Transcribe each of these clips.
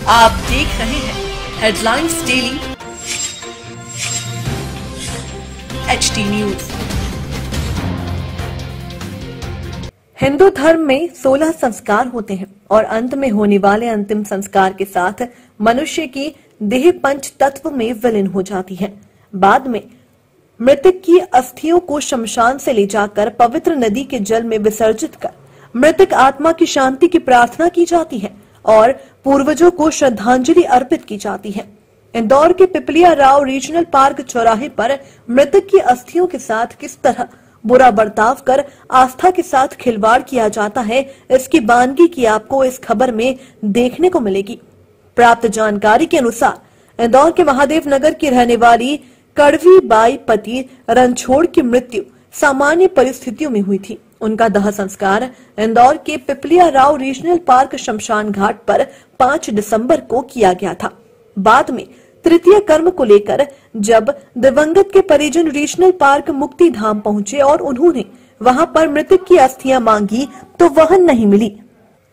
आप देख रहे हैं headlines daily HD news. Hindu धर्म में 16 संस्कार होते हैं और अंत में होने वाले अंतिम संस्कार के साथ मनुष्य की देह पंच तत्व में विलीन हो जाती है। बाद में मृतक की अस्थियों को शमशान से ले जाकर पवित्र नदी के जल में विसर्जित कर मृतक आत्मा की शांति की प्रार्थना की जाती है और पूर्वजों को श्रद्धांजलि अर्पित की जाती है। इंदौर के पिपलिया राव रीजनल पार्क चौराहे पर मृतक की अस्थियों के साथ किस तरह बुरा बर्ताव कर आस्था के साथ खिलवाड़ किया जाता है, इसकी बानगी की आपको इस खबर में देखने को मिलेगी। प्राप्त जानकारी के अनुसार इंदौर के महादेव नगर की रहने वाली कड़वी बाई पति रणछोड़ की मृत्यु सामान्य परिस्थितियों में हुई थी। उनका दाह संस्कार इंदौर के पिपलिया राव रीजनल पार्क शमशान घाट पर 5 दिसंबर को किया गया था। बाद में तृतीय कर्म को लेकर जब दिवंगत के परिजन रीजनल पार्क मुक्ति धाम पहुंचे और उन्होंने वहां पर मृतक की अस्थियां मांगी तो वह नहीं मिली,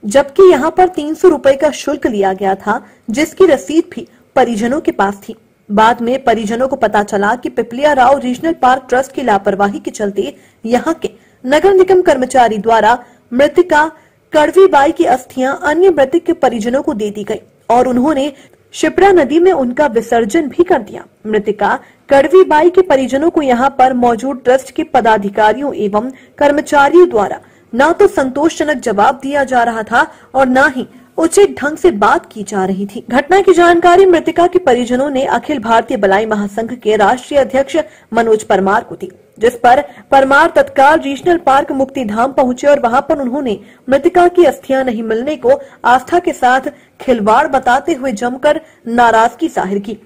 जबकि यहां पर 300 रुपए का शुल्क लिया गया था, जिसकी रसीद भी परिजनों के पास थी। बाद में परिजनों को पता चला कि Pipliya Rao regional park trust की लापरवाही के चलते यहां के नगर निगम कर्मचारी द्वारा मृतिका कड़वी बाई की अस्थियां अन्य मृतक के परिजनों को दे दी गई और उन्होंने शिप्रा नदी में उनका विसर्जन भी कर दिया। मृतिका कड़वी बाई के परिजनों को यहाँ पर मौजूद ट्रस्ट के पदाधिकारियों एवं कर्मचारियों द्वारा न तो संतोषजनक जवाब दिया जा रहा था और न ही उचित ढंग से बात की जा रही थी। घटना की जानकारी मृतिका के परिजनों ने अखिल भारतीय बलाई महासंघ के राष्ट्रीय अध्यक्ष मनोज परमार को दी, जिस पर परमार तत्काल रीजनल पार्क मुक्ति धाम पहुंचे और वहां पर उन्होंने मृतिका की अस्थियां नहीं मिलने को आस्था के साथ खिलवाड़ बताते हुए जमकर नाराजगी जाहिर की।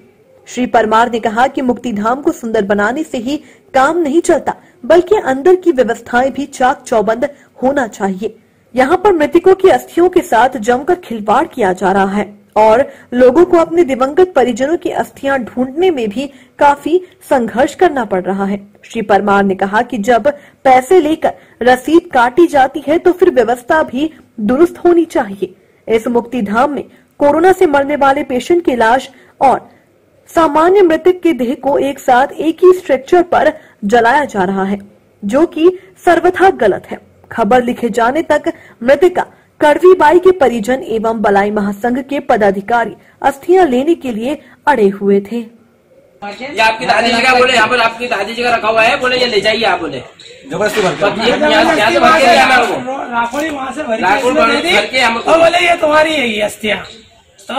श्री परमार ने कहा कि मुक्ति धाम को सुंदर बनाने से ही काम नहीं चलता, बल्कि अंदर की व्यवस्थाएं भी चाक चौबंद होना चाहिए। यहाँ पर मृतकों की अस्थियों के साथ जमकर खिलवाड़ किया जा रहा है और लोगों को अपने दिवंगत परिजनों की अस्थियां ढूंढने में भी काफी संघर्ष करना पड़ रहा है। श्री परमार ने कहा कि जब पैसे लेकर रसीद काटी जाती है तो फिर व्यवस्था भी दुरुस्त होनी चाहिए। इस मुक्ति धाम में कोरोना से मरने वाले पेशेंट की लाश और सामान्य मृतक के देह को एक साथ एक ही स्ट्रक्चर पर जलाया जा रहा है, जो कि सर्वथा गलत है। खबर लिखे जाने तक मृतिका कड़वी बाई के परिजन एवं बलाई महासंघ के पदाधिकारी अस्थियां लेने के लिए अड़े हुए थे। ये आपकी दादी जी का बोले, यहाँ पर आपकी दादी जी का रखा हुआ है, बोले ये ले जाइए। आप बोले जबरदस्ती बोले ये तुम्हारी है ये अस्थियां। तो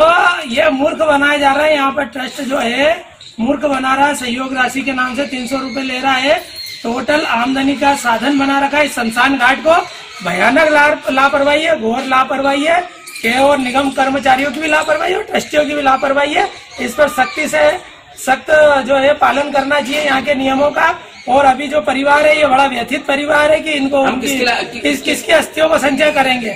ये मूर्ख बनाया जा रहा है। यहाँ पर ट्रस्ट जो है मूर्ख बना रहा है, सहयोग राशि के नाम से 300 रुपए ले रहा है। टोटल आमदनी का साधन बना रखा है। शमशान घाट को भयानक लापरवाही है, घोर लापरवाही है के और निगम कर्मचारियों की भी लापरवाही है, ट्रस्टियों की भी लापरवाही है। इस पर सख्ती से सख्त जो है पालन करना चाहिए यहाँ के नियमों का। और अभी जो परिवार है ये बड़ा व्यथित परिवार है कि इनको किसकी अस्थियों को संचय करेंगे।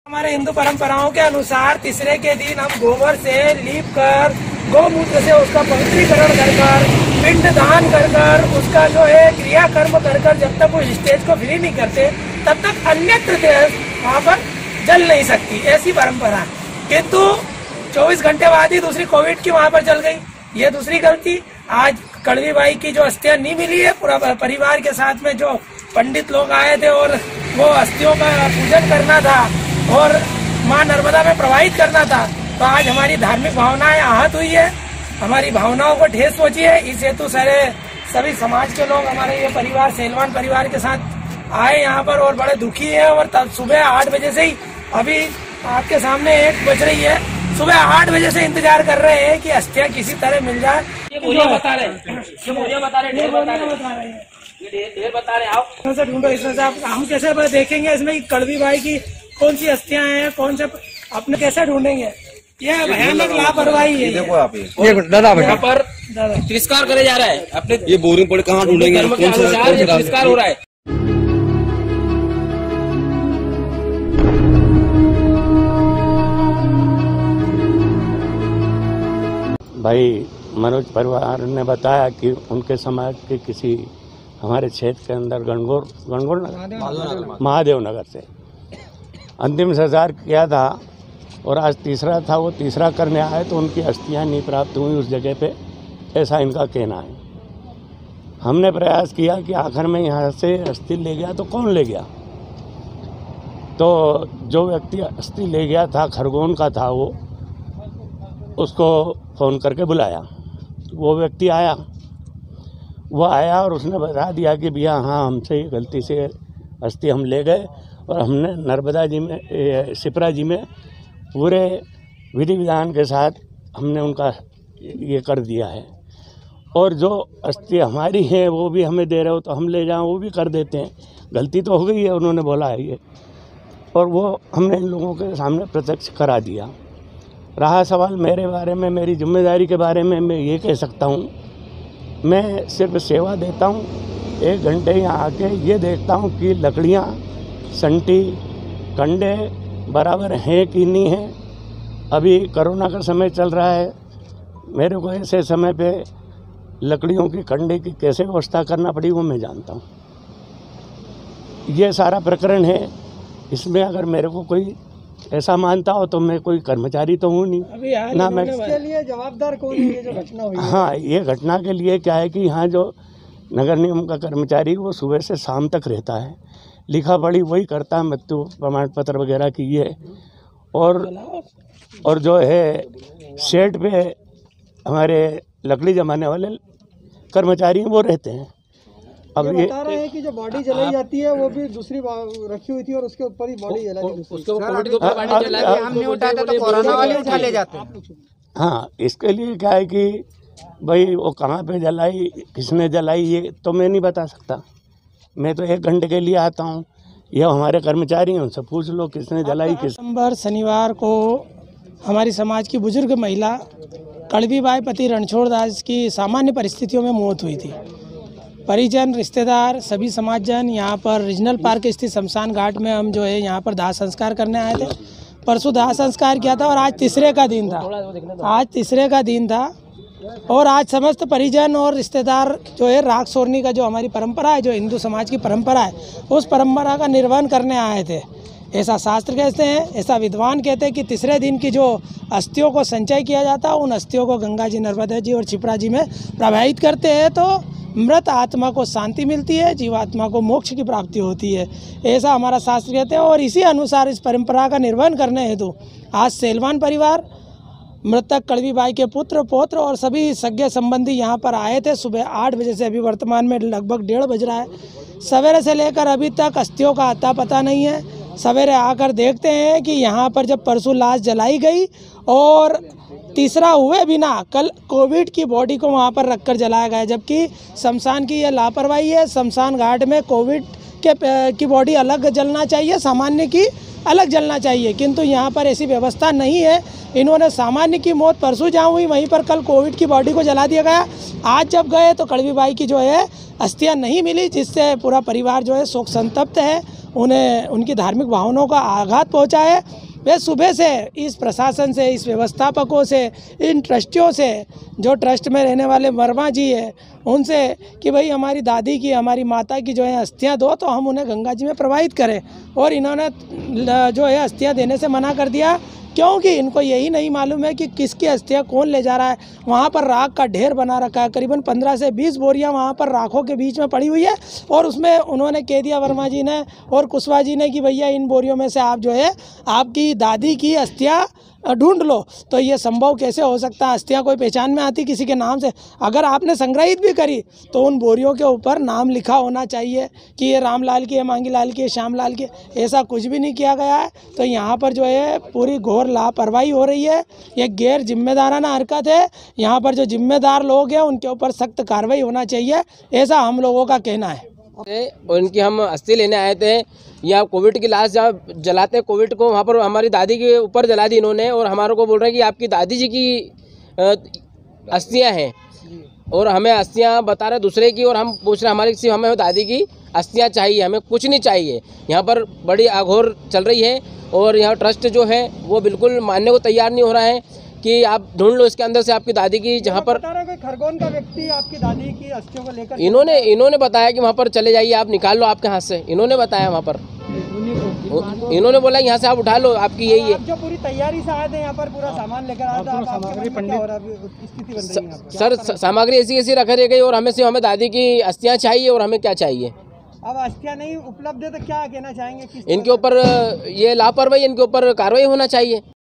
हमारे हिंदू परंपराओं के अनुसार तीसरे के दिन हम गोबर से लीप कर गौमूत्र से उसका पवित्रीकरण कर पिंड दान कर उसका जो है क्रिया कर्म कर जब तक वो स्टेज को फ्री नहीं करते तब तक अन्यत्र वहाँ पर जल नहीं सकती, ऐसी परंपरा है। किंतु 24 घंटे बाद ही दूसरी कोविड की वहाँ पर जल गई, ये दूसरी गलती। आज कड़वी बाई की जो अस्थियां नहीं मिली है, पूरा परिवार के साथ में जो पंडित लोग आए थे और वो अस्थियों का पूजन करना था और माँ नर्मदा में प्रवाहित करना था, तो आज हमारी धार्मिक भावनाएं आहत हुई है, हमारी भावनाओं को ठेस पहुंची है। इस हेतु सभी समाज के लोग हमारे ये परिवार सेलवान परिवार के साथ आए यहाँ पर और बड़े दुखी है। और तब सुबह 8 बजे से ही, अभी आपके सामने 1 बज रही है, सुबह 8 बजे से इंतजार कर रहे हैं कि अस्थियां किसी तरह मिल जाए। ये बोलियां बता रहे हैं, ढेर बता रहे हैं, ढेर बता रहे आओ से ढूंढो। इसमें से हम कैसे देखेंगे इसमें कड़वी बाई की कौन सी अस्थियां हैं, कौन से अपने कैसे ढूंढेंगे? ये भयानक लापरवाही है। देखो आप ये दादा यहाँ पर तिरस्कार करे जा रहा है अपने, ये बोरिंग पड़े कहाँ ढूंढेंगे? तिरस्कार हो रहा है। भाई मनोज परिवार ने बताया कि उनके समाज के किसी हमारे क्षेत्र के अंदर गणगौर नगर महादेव नगर से अंतिम संस्कार किया था और आज तीसरा था, वो तीसरा करने आए तो उनकी अस्थियां नहीं प्राप्त हुई उस जगह पे, ऐसा इनका कहना है। हमने प्रयास किया कि आखिर में यहाँ से अस्थि ले गया तो कौन ले गया, तो जो व्यक्ति अस्थि ले गया था खरगोन का था, वो उसको फ़ोन करके बुलाया। वो व्यक्ति आया, वो आया और उसने बता दिया कि भैया हाँ हमसे गलती से अस्थि हम ले गए और हमने नर्मदा जी में शिप्रा जी में पूरे विधि विधान के साथ हमने उनका ये कर दिया है, और जो अस्थि हमारी है वो भी हमें दे रहे हो तो हम ले जाएं वो भी कर देते हैं, गलती तो हो गई है, उन्होंने बोला है ये, और वो हमने इन लोगों के सामने प्रत्यक्ष करा दिया। रहा सवाल मेरे बारे में, मेरी जिम्मेदारी के बारे में, मैं ये कह सकता हूँ मैं सिर्फ सेवा देता हूँ। 1 घंटे यहाँ आके ये देखता हूँ कि लकड़ियाँ संटी कंडे बराबर हैं कि नहीं हैं। अभी कोरोना का समय चल रहा है, मेरे को ऐसे समय पे लकड़ियों की कंडे की कैसे व्यवस्था करना पड़ी वो मैं जानता हूँ। ये सारा प्रकरण है, इसमें अगर मेरे को कोई ऐसा मानता हो तो मैं कोई कर्मचारी तो हूँ नहीं ना, मैं इसके लिए जवाबदार कौन है? ये जो घटना हुई है, हाँ, ये घटना के लिए क्या है कि यहाँ जो नगर निगम का कर्मचारी वो सुबह से शाम तक रहता है, लिखा पढ़ी वही करता है, मृत्यु प्रमाण पत्र वगैरह की है, और जो है शेड पे हमारे लकड़ी जमाने वाले कर्मचारी वो रहते हैं। अब ये बता रहे हैं कि जो बॉडी जलाई जाती है वो भी दूसरी रखी हुई थी और उसके ऊपर ही बॉडी जलाई थी। हाँ, इसके लिए क्या है कि भाई वो कहाँ पे जलाई, किसने जलाई, ये तो मैं नहीं बता सकता। मैं तो 1 घंटे के लिए आता हूँ, ये हमारे कर्मचारी हैं, उनसे पूछ लो किसने जलाई। किस दिसंबर शनिवार को हमारी समाज की बुजुर्ग महिला कड़वीबाई पति रणछोड़ दास की सामान्य परिस्थितियों में मौत हुई थी। परिजन, रिश्तेदार, सभी समाजजन यहाँ पर रीजनल पार्क स्थित शमशान घाट में हम जो है यहाँ पर दाह संस्कार करने आए थे। परसों दाह संस्कार किया था और आज तीसरे का दिन था। और आज समस्त परिजन और रिश्तेदार जो है राख सोरनी का जो हमारी परंपरा है, जो हिंदू समाज की परंपरा है, उस परंपरा का निर्वहन करने आए थे। ऐसा शास्त्र कहते हैं, ऐसा विद्वान कहते हैं कि तीसरे दिन की जो अस्थियों को संचय किया जाता है, उन अस्थियों को गंगा जी, नर्मदा जी और शिप्रा जी में प्रवाहित करते हैं तो मृत आत्मा को शांति मिलती है, जीवात्मा को मोक्ष की प्राप्ति होती है, ऐसा हमारा शास्त्र कहते हैं। और इसी अनुसार इस परंपरा का निर्वहन करने हेतु आज सेलवान परिवार, मृतक कड़वीबाई के पुत्र, पौत्र और सभी सगे संबंधी यहाँ पर आए थे। सुबह 8 बजे से अभी वर्तमान में लगभग 1:30 बज रहा है। सवेरे से लेकर अभी तक अस्थियों का अता पता नहीं है। सवेरे आकर देखते हैं कि यहाँ पर जब परसों लाश जलाई गई और तीसरा हुए बिना कल कोविड की बॉडी को वहाँ पर रखकर जलाया गया, जबकि शमशान की यह लापरवाही है। शमशान घाट में कोविड की बॉडी अलग जलना चाहिए, सामान्य की अलग जलना चाहिए, किंतु यहाँ पर ऐसी व्यवस्था नहीं है। इन्होंने सामान्य की मौत परसों जहाँ हुई वहीं पर कल कोविड की बॉडी को जला दिया गया। आज जब गए तो कड़वीबाई की जो है अस्थियाँ नहीं मिली, जिससे पूरा परिवार जो है शोक संतप्त है। उन्हें उनकी धार्मिक भावनाओं का आघात पहुँचा है। वे सुबह से इस प्रशासन से, इस व्यवस्थापकों से, इन ट्रस्टियों से, जो ट्रस्ट में रहने वाले वर्मा जी है, उनसे कि भाई हमारी दादी की, हमारी माता की जो है अस्थियां दो तो हम उन्हें गंगा जी में प्रवाहित करें, और इन्होंने जो है अस्थियां देने से मना कर दिया, क्योंकि इनको यही नहीं मालूम है कि किसकी अस्थियां कौन ले जा रहा है। वहाँ पर राख का ढेर बना रखा है, करीबन 15 से 20 बोरियां वहाँ पर राखों के बीच में पड़ी हुई है, और उसमें उन्होंने कह दिया वर्मा जी ने और कुशवाहा जी ने कि भैया इन बोरियों में से आप जो है आपकी दादी की अस्थियां ढूंढ लो। तो ये संभव कैसे हो सकता है? अस्थियां कोई पहचान में आती किसी के नाम से? अगर आपने संग्रहित भी करी तो उन बोरियों के ऊपर नाम लिखा होना चाहिए कि ये रामलाल की है, मांगीलाल की है, श्यामलाल की है। ऐसा कुछ भी नहीं किया गया है। तो यहाँ पर जो है पूरी घोर लापरवाही हो रही है। ये गैर जिम्मेदाराना हरकत है। यहाँ पर जो जिम्मेदार लोग हैं उनके ऊपर सख्त कार्रवाई होना चाहिए, ऐसा हम लोगों का कहना है। और इनकी हम अस्थि लेने आए थे। यहाँ कोविड की लाश जहाँ जलाते हैं, कोविड को वहाँ पर हमारी दादी के ऊपर जला दी इन्होंने, और हमारे को बोल रहे हैं कि आपकी दादी जी की अस्थियाँ हैं, और हमें अस्थियाँ बता रहे दूसरे की, और हम पूछ रहे हमारी सिर्फ हमें दादी की अस्थियाँ चाहिए, हमें कुछ नहीं चाहिए। यहाँ पर बड़ी अघोर चल रही है, और यहाँ ट्रस्ट जो है वो बिल्कुल मानने को तैयार नहीं हो रहा है कि आप ढूंढ लो इसके अंदर से आपकी दादी की, जहाँ पर खरगोन का व्यक्ति आपकी दादी की अस्थियों को लेकर इन्होंने बताया कि वहाँ पर चले जाइए, आप निकाल लो आपके हाथ से, इन्होंने बताया वहाँ पर। इन्होंने बोला यहाँ से आप उठा लो, आपकी यही है। आप जो पूरी तैयारी से आए थे यहाँ पर, पूरा सामान लेकर आए थे, आप सामग्री पंडित हो रहा है, स्थिति बन रही है यहाँ पर। सर सामग्री ऐसी रख रही गई और हमें सिर्फ हमें दादी की अस्थियाँ चाहिए और हमें क्या चाहिए। अब अस्थियाँ नहीं उपलब्ध है तो क्या कहना चाहेंगे? इनके ऊपर ये लापरवाही, इनके ऊपर कार्रवाई होना चाहिए।